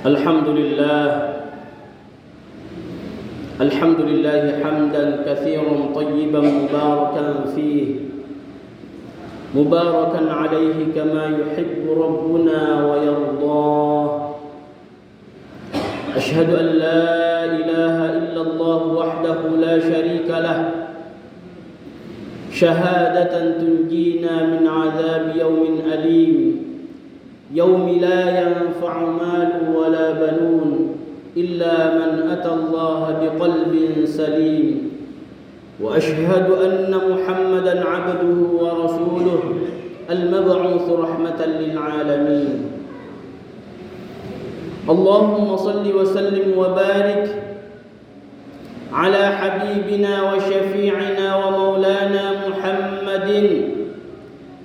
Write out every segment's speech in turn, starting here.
الحمد لله حمدا كثيرا طيبا مباركا فيه مباركا عليه كما يحب ربنا ويرضاه. أشهد أن لا إله إلا الله وحده لا شريك له شهادة تنجينا من عذاب يوم أليم يوم لا ينفع مال ولا بنون إلا من أتى الله بقلب سليم. وأشهد أن محمدا عبده ورسوله المبعوث رحمة للعالمين. اللهم صل وسلم وبارك على حبيبنا وشفيعنا ومولانا محمد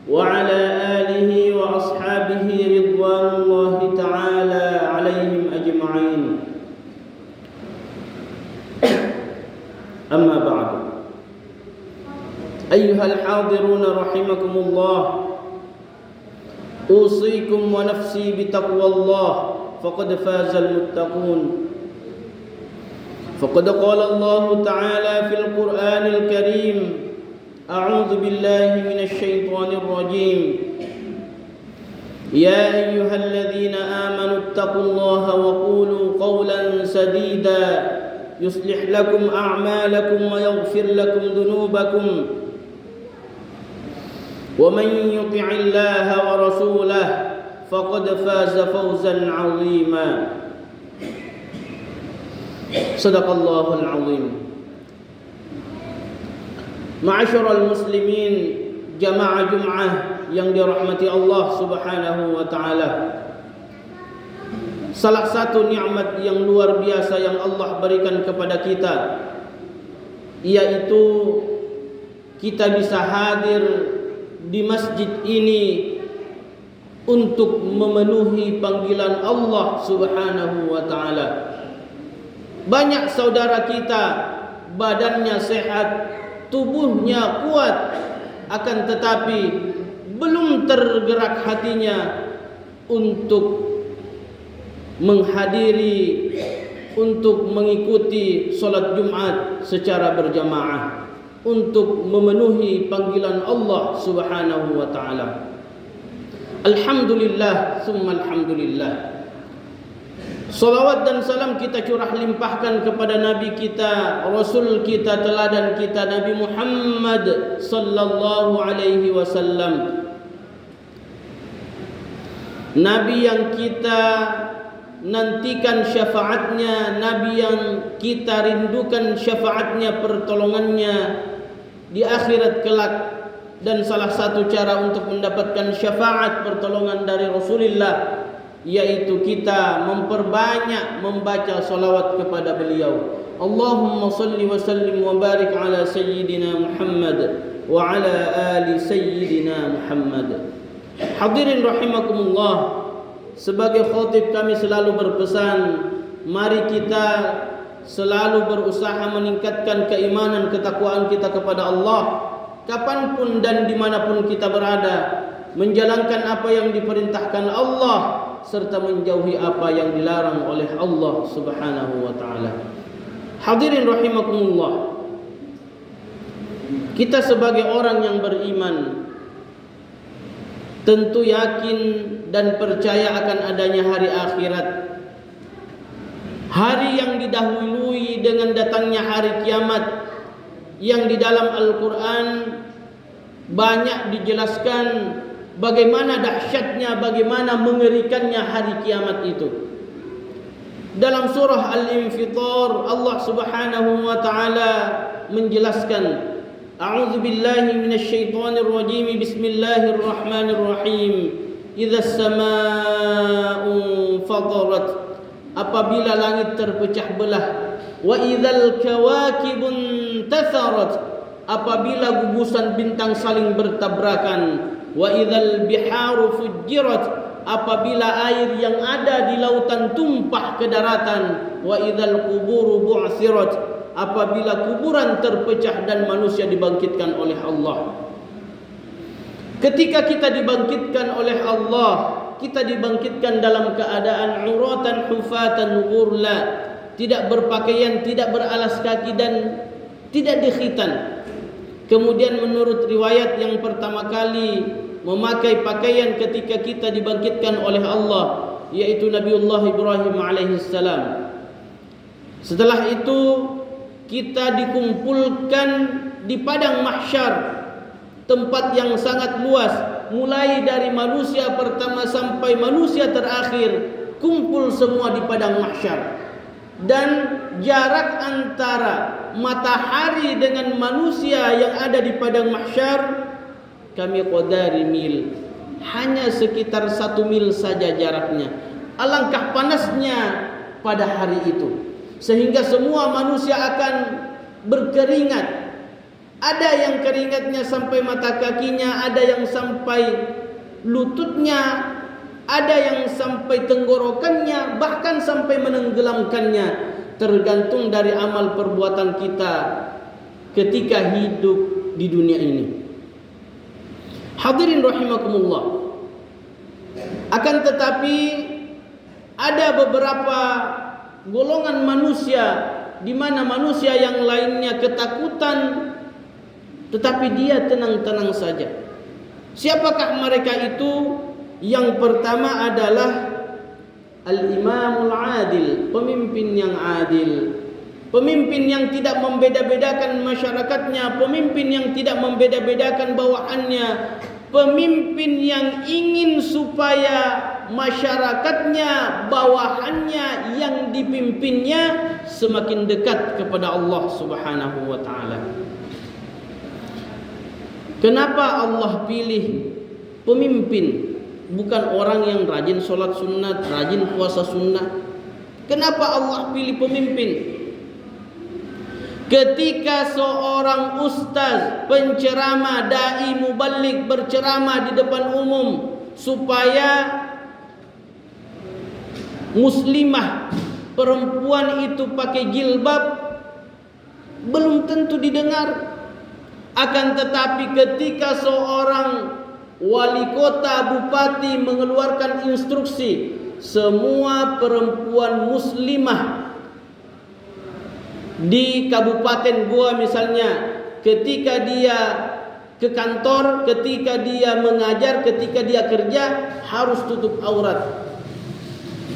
وعلى آله وأصحابه رضوان الله تعالى عليهم أجمعين. أما بعد، أيها الحاضرون رحمكم الله، أوصيكم ونفسي بتقوى الله فقد فاز المتقون. فقد قال الله تعالى في القرآن الكريم: أعوذ بالله من الشيطان الرجيم، يا أيها الذين آمنوا اتقوا الله وقولوا قولا سديدا يصلح لكم أعمالكم ويغفر لكم ذنوبكم ومن يطع الله ورسوله فقد فاز فوزا عظيما. صدق الله العظيم. Ma'asyiral muslimin, jamaah Jum'ah yang dirahmati Allah Subhanahu wa taala. Salah satu nikmat yang luar biasa yang Allah berikan kepada kita, yaitu kita bisa hadir di masjid ini untuk memenuhi panggilan Allah Subhanahu wa taala. Banyak saudara kita badannya sehat, tubuhnya kuat, akan tetapi belum tergerak hatinya untuk menghadiri, untuk mengikuti solat Jumat secara berjamaah, untuk memenuhi panggilan Allah Subhanahu wa taala. Alhamdulillah, summa alhamdulillah. Salawat dan salam kita curah limpahkan kepada Nabi kita, Rasul kita, teladan kita, Nabi Muhammad sallallahu alaihi wasallam. Nabi yang kita nantikan syafaatnya, Nabi yang kita rindukan syafaatnya, pertolongannya di akhirat kelak. Dan salah satu cara untuk mendapatkan syafaat pertolongan dari Rasulullah, yaitu kita memperbanyak membaca salawat kepada beliau. Allahumma salli wa sallim wa barik ala sayyidina Muhammad wa ala ali sayyidina Muhammad. Hadirin rahimakumullah, sebagai khatib kami selalu berpesan, mari kita selalu berusaha meningkatkan keimanan, ketakwaan kita kepada Allah, kapanpun dan dimanapun kita berada, menjalankan apa yang diperintahkan Allah serta menjauhi apa yang dilarang oleh Allah Subhanahu wa taala. Hadirin rahimakumullah, kita sebagai orang yang beriman tentu yakin dan percaya akan adanya hari akhirat, hari yang didahului dengan datangnya hari kiamat, yang di dalam Al-Quran banyak dijelaskan bagaimana dahsyatnya, bagaimana mengerikannya hari kiamat itu. Dalam surah Al-Infitar, Allah Subhanahu wa taala menjelaskan, A'udzu billahi minasyaitonir rajim, bismillahirrahmanirrahim. Idzas samaa'u fatarat, apabila langit terpecah belah. Wa idzal kawakibun tatharat, apabila gugusan bintang saling bertabrakan. Wa idzal biharu fujjirat, apabila air yang ada di lautan tumpah ke daratan. Wa idzal quburu bu'thirat, apabila kuburan terpecah dan manusia dibangkitkan oleh Allah. Ketika kita dibangkitkan oleh Allah, kita dibangkitkan dalam keadaan uratan hufatan ghurla, tidak berpakaian, tidak beralas kaki dan tidak dikhitan. Kemudian menurut riwayat yang pertama kali memakai pakaian ketika kita dibangkitkan oleh Allah, yaitu Nabiullah Ibrahim alaihissalam. Setelah itu kita dikumpulkan di padang mahsyar, tempat yang sangat luas, mulai dari manusia pertama sampai manusia terakhir, kumpul semua di padang mahsyar. Dan jarak antara matahari dengan manusia yang ada di padang mahsyar, kami qadari mil, hanya sekitar 1 mil saja jaraknya. Alangkah panasnya pada hari itu, sehingga semua manusia akan berkeringat. Ada yang keringatnya sampai mata kakinya, ada yang sampai lututnya, ada yang sampai tenggorokannya, bahkan sampai menenggelamkannya, tergantung dari amal perbuatan kita ketika hidup di dunia ini. Hadirin rahimakumullah. Akan tetapi ada beberapa golongan manusia di mana manusia yang lainnya ketakutan, tetapi dia tenang-tenang saja. Siapakah mereka itu? Yang pertama adalah al-imamul adil, pemimpin yang adil, pemimpin yang tidak membeda-bedakan masyarakatnya, pemimpin yang tidak membeda-bedakan bawahannya, pemimpin yang ingin supaya masyarakatnya, bawahannya yang dipimpinnya semakin dekat kepada Allah Subhanahu wa taala. Kenapa Allah pilih pemimpin, bukan orang yang rajin sholat sunat, rajin puasa sunnah? Kenapa Allah pilih pemimpin? Ketika seorang ustaz, penceramah, dai, mubalik berceramah di depan umum supaya muslimah perempuan itu pakai jilbab, belum tentu didengar. Akan tetapi ketika seorang wali kota, bupati mengeluarkan instruksi, semua perempuan muslimah di Kabupaten Goa misalnya, ketika dia ke kantor, ketika dia mengajar, ketika dia kerja, harus tutup aurat.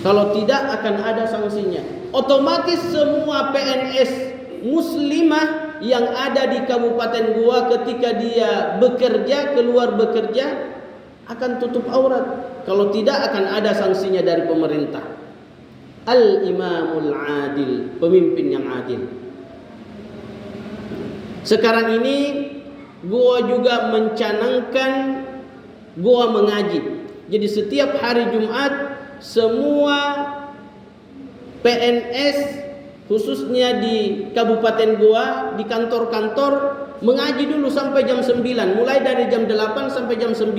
Kalau tidak akan ada sanksinya. Otomatis semua PNS muslimah yang ada di Kabupaten Goa ketika dia bekerja, keluar bekerja, akan tutup aurat. Kalau tidak akan ada sanksinya dari pemerintah. Al-imamul adil, pemimpin yang adil. Sekarang ini Goa juga mencanangkan Goa mengaji. Jadi setiap hari Jumat semua PNS khususnya di Kabupaten Goa, di kantor-kantor mengaji dulu sampai jam 9, mulai dari jam 8 sampai jam 9.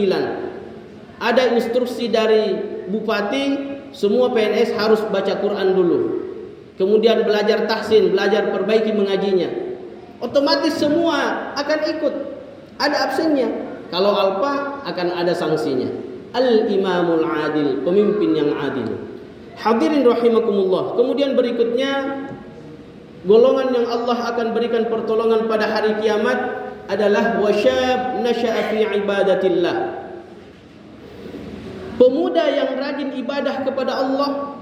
Ada instruksi dari bupati, semua PNS harus baca Quran dulu. Kemudian belajar tahsin, belajar perbaiki mengajinya. Otomatis semua akan ikut. Ada absennya. Kalau alpa akan ada sanksinya. Al-imamul adil, pemimpin yang adil. Hadirin rahimakumullah. Kemudian berikutnya, golongan yang Allah akan berikan pertolongan pada hari kiamat adalah wasyab nasya'a fi ibadatillah. Pemuda yang rajin ibadah kepada Allah.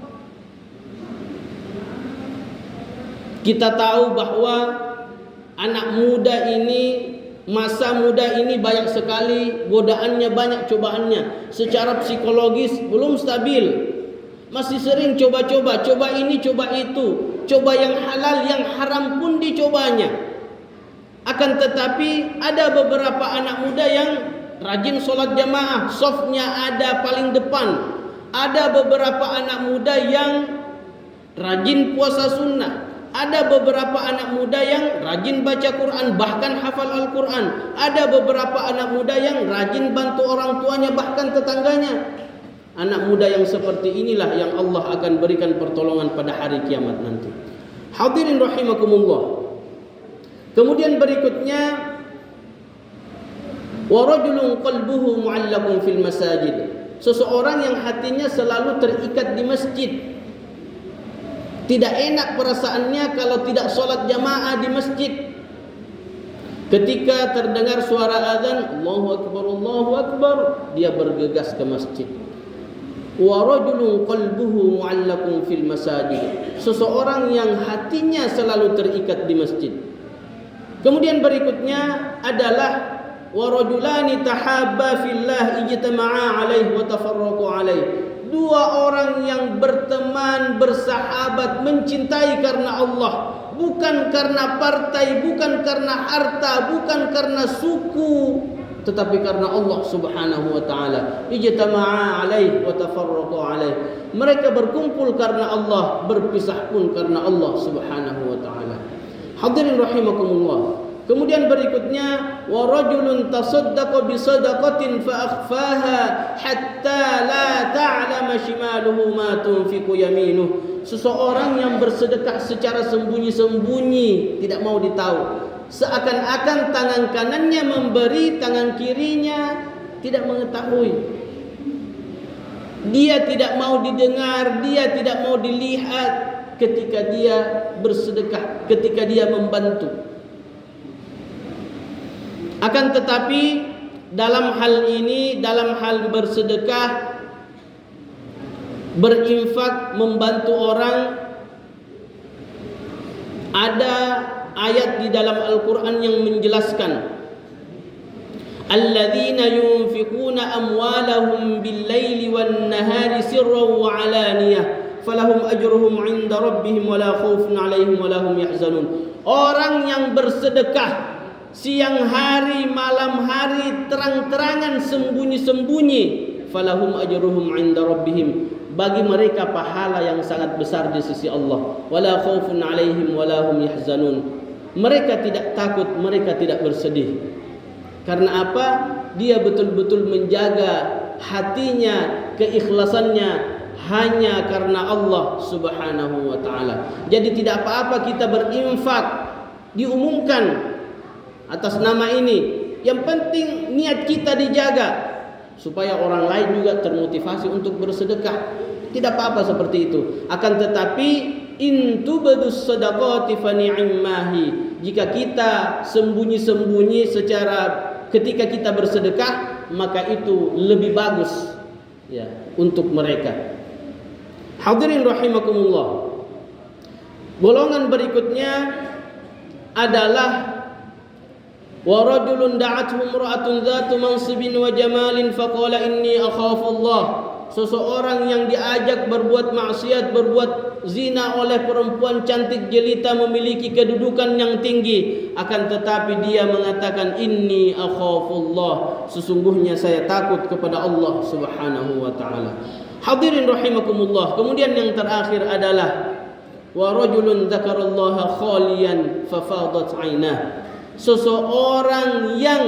Kita tahu bahwa anak muda ini, masa muda ini banyak sekali godaannya, banyak cobaannya. Secara psikologis belum stabil. Masih sering coba-coba, coba ini, coba itu. Coba yang halal, yang haram pun dicobanya. Akan tetapi ada beberapa anak muda yang rajin sholat jamaah, softnya ada paling depan. Ada beberapa anak muda yang rajin puasa sunnah. Ada beberapa anak muda yang rajin baca Quran, bahkan hafal Al-Quran. Ada beberapa anak muda yang rajin bantu orang tuanya, bahkan tetangganya. Anak muda yang seperti inilah yang Allah akan berikan pertolongan pada hari kiamat nanti. Hadirin rahimakumullah. Kemudian berikutnya, wa rajulun qalbuhu mu'allaqun fil masajid. Seseorang yang hatinya selalu terikat di masjid, tidak enak perasaannya kalau tidak sholat jamaah di masjid. Ketika terdengar suara azan, Allahu Akbar, dia bergegas ke masjid. Wa rajulun qalbuhu mu'allaqun fil masajid. Seseorang yang hatinya selalu terikat di masjid. Kemudian berikutnya adalah wa rajulani tahabba fillah ijtama'a alaihi wa tafarraqu alaihi. Dua orang yang berteman, bersahabat, mencintai karena Allah, bukan karena partai, bukan karena harta, bukan karena suku, tetapi karena Allah Subhanahu wa taala. Ijtama'a alaihi wa tafarraqu alaihi. Mereka berkumpul karena Allah, berpisah pun karena Allah Subhanahu wa taala. Hadirin rahimakumullah. Kemudian berikutnya wa rajulun tasaddaqa bi sadaqatin fa akhfaha hatta la ta'lama shimaluhu ma tunfiqu yaminuh. Seseorang yang bersedekah secara sembunyi-sembunyi, tidak mau ditahu. Seakan-akan tangan kanannya memberi, tangan kirinya tidak mengetahui. Dia tidak mau didengar, dia tidak mau dilihat ketika dia bersedekah, ketika dia membantu. Akan tetapi dalam hal ini, dalam hal bersedekah, berinfak, membantu orang, ada ayat di dalam Al-Quran yang menjelaskan, alladzina yunfiquna amwalahum bil-laili wan-nahari sirran wa 'alaniyah falahum ajruhum 'inda rabbihim wala khaufun 'alaihim wala hum yahzanun. Orang yang bersedekah siang hari, malam hari, terang-terangan, sembunyi-sembunyi, falahum ajruhum 'inda rabbihim, bagi mereka pahala yang sangat besar di sisi Allah, wala khaufun 'alaihim wala hum yahzanun. Mereka tidak takut, mereka tidak bersedih. Karena apa? Dia betul-betul menjaga hatinya, keikhlasannya hanya karena Allah Subhanahu wa taala. Jadi tidak apa-apa kita berinfak, diumumkan atas nama ini. Yang penting niat kita dijaga supaya orang lain juga termotivasi untuk bersedekah. Tidak apa-apa seperti itu. Akan tetapi in tubadus sadaqati fa ni'mahi. Jika kita sembunyi-sembunyi secara ketika kita bersedekah, maka itu lebih bagus ya untuk mereka. Hadirin rahimakumullah. Golongan berikutnya adalah wa rajulun da'athu imra'atun dzatu mansibin wa jamalin faqala inni akhafu Allah. Seseorang yang diajak berbuat maksiat, berbuat zina oleh perempuan cantik jelita memiliki kedudukan yang tinggi, akan tetapi dia mengatakan inni akhafullah, sesungguhnya saya takut kepada Allah Subhanahu wa taala. Hadirin rahimakumullah. Kemudian yang terakhir adalah wa rajulun dzakarallaha khaliyan fafadat 'ainah. Seseorang yang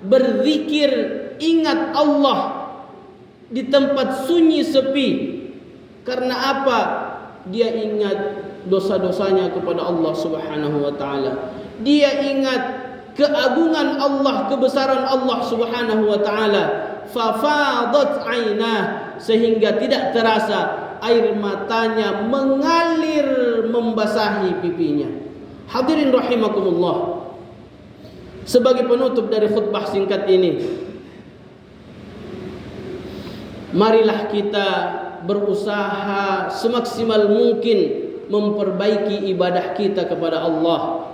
berzikir, ingat Allah di tempat sunyi sepi. Karena apa? Dia ingat dosa-dosanya kepada Allah Subhanahu wa taala. Dia ingat keagungan Allah, kebesaran Allah Subhanahu wa taala. Fafadat 'ainah, sehingga tidak terasa air matanya mengalir membasahi pipinya. Hadirin rahimakumullah. Sebagai penutup dari khutbah singkat ini, marilah kita berusaha semaksimal mungkin memperbaiki ibadah kita kepada Allah,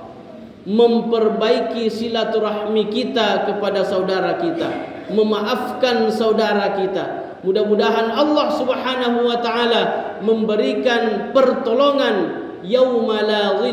memperbaiki silaturahmi kita kepada saudara kita, memaafkan saudara kita. Mudah-mudahan Allah Subhanahu wa taala memberikan pertolongan yauma la